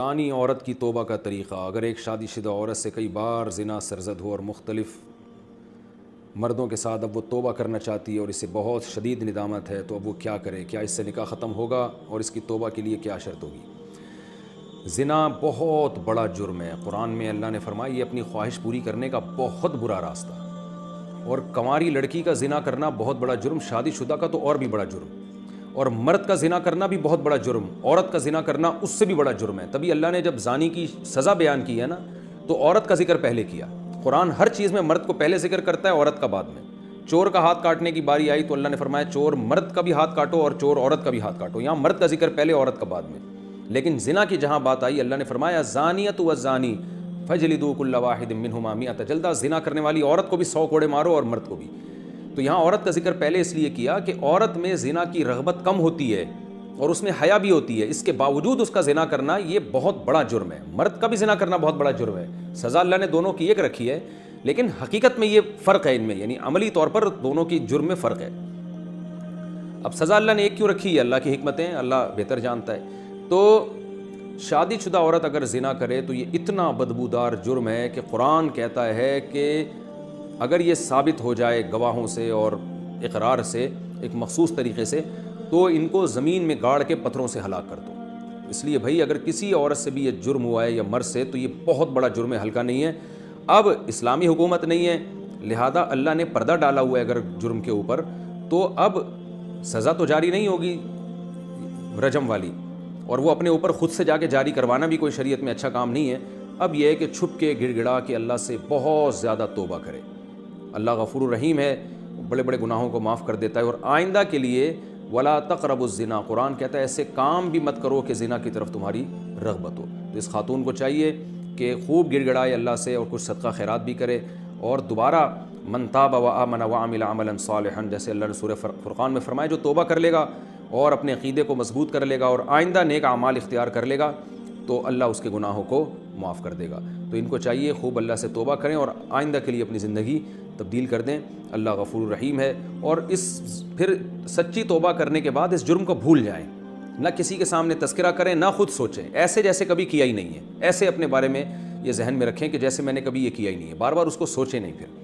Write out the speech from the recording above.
زانی عورت کی توبہ کا طریقہ۔ اگر ایک شادی شدہ عورت سے کئی بار زنا سرزد ہو اور مختلف مردوں کے ساتھ اب وہ توبہ کرنا چاہتی ہے اور اسے بہت شدید ندامت ہے، تو اب وہ کیا کرے؟ کیا اس سے نکاح ختم ہوگا اور اس کی توبہ کے لیے کیا شرط ہوگی؟ زنا بہت بڑا جرم ہے۔ قرآن میں اللہ نے فرمایا یہ اپنی خواہش پوری کرنے کا بہت برا راستہ، اور کنواری لڑکی کا زنا کرنا بہت بڑا جرم، شادی شدہ کا تو اور بھی بڑا جرم، اور مرد کا زنا کرنا بھی بہت بڑا جرم، عورت کا زنا کرنا اس سے بھی بڑا جرم ہے۔ تبھی اللہ نے جب زانی کی سزا بیان کی ہے نا، تو عورت کا ذکر پہلے کیا۔ قرآن ہر چیز میں مرد کو پہلے ذکر کرتا ہے، عورت کا بعد میں۔ چور کا ہاتھ کاٹنے کی باری آئی تو اللہ نے فرمایا چور مرد کا بھی ہاتھ کاٹو اور چور عورت کا بھی ہاتھ کاٹو۔ یہاں مرد کا ذکر پہلے، عورت کا بعد میں۔ لیکن زنا کی جہاں بات آئی، اللہ نے فرمایا زانیۃ والزانی فجلدوا کل واحد منہما مئۃ جلدہ۔ زنا کرنے والی عورت کو بھی 100 کوڑے مارو اور مرد کو بھی۔ تو یہاں عورت کا ذکر پہلے اس لیے کیا کہ عورت میں زنا کی رغبت کم ہوتی ہے اور اس میں حیا بھی ہوتی ہے، اس کے باوجود اس کا زنا کرنا یہ بہت بڑا جرم ہے۔ مرد کا بھی زنا کرنا بہت بڑا جرم ہے، سزا اللہ نے دونوں کی ایک رکھی ہے، لیکن حقیقت میں یہ فرق ہے ان میں، یعنی عملی طور پر دونوں کی جرم میں فرق ہے۔ اب سزا اللہ نے ایک کیوں رکھی ہے؟ اللہ کی حکمتیں اللہ بہتر جانتا ہے۔ تو شادی شدہ عورت اگر زنا کرے تو یہ اتنا بدبودار جرم ہے کہ قرآن کہتا ہے کہ اگر یہ ثابت ہو جائے گواہوں سے اور اقرار سے ایک مخصوص طریقے سے، تو ان کو زمین میں گاڑ کے پتھروں سے ہلاک کر دو۔ اس لیے بھائی اگر کسی عورت سے بھی یہ جرم ہوا ہے یا مرد سے، تو یہ بہت بڑا جرم ہے، ہلکا نہیں ہے۔ اب اسلامی حکومت نہیں ہے، لہذا اللہ نے پردہ ڈالا ہوا ہے اگر جرم کے اوپر، تو اب سزا تو جاری نہیں ہوگی رجم والی، اور وہ اپنے اوپر خود سے جا کے جاری کروانا بھی کوئی شریعت میں اچھا کام نہیں ہے۔ اب یہ ہے کہ چھپ کے گڑ گڑا کے اللہ سے بہت زیادہ توبہ کرے۔ اللہ غفور الرحیم ہے، بڑے بڑے گناہوں کو معاف کر دیتا ہے، اور آئندہ کے لیے ولا تقربوا الزنا، قرآن کہتا ہے ایسے کام بھی مت کرو کہ زنا کی طرف تمہاری رغبت ہو۔ تو اس خاتون کو چاہیے کہ خوب گڑ گڑائے اللہ سے اور کچھ صدقہ خیرات بھی کرے، اور دوبارہ من تاب وآمن وعمل عملا صالحا، جیسے اللہ نے سورہ فرقان میں فرمایا جو توبہ کر لے گا اور اپنے عقیدے کو مضبوط کر لے گا اور آئندہ نیک اعمال اختیار کر لے گا، تو اللہ اس کے گناہوں کو معاف کر دے گا۔ تو ان کو چاہیے خوب اللہ سے توبہ کریں اور آئندہ کے لیے اپنی زندگی تبدیل کر دیں۔ اللہ غفور الرحیم ہے، اور پھر سچی توبہ کرنے کے بعد اس جرم کو بھول جائیں، نہ کسی کے سامنے تذکرہ کریں، نہ خود سوچیں ایسے جیسے کبھی کیا ہی نہیں ہے، ایسے اپنے بارے میں یہ ذہن میں رکھیں کہ جیسے میں نے کبھی یہ کیا ہی نہیں ہے، بار بار اس کو سوچیں نہیں پھر۔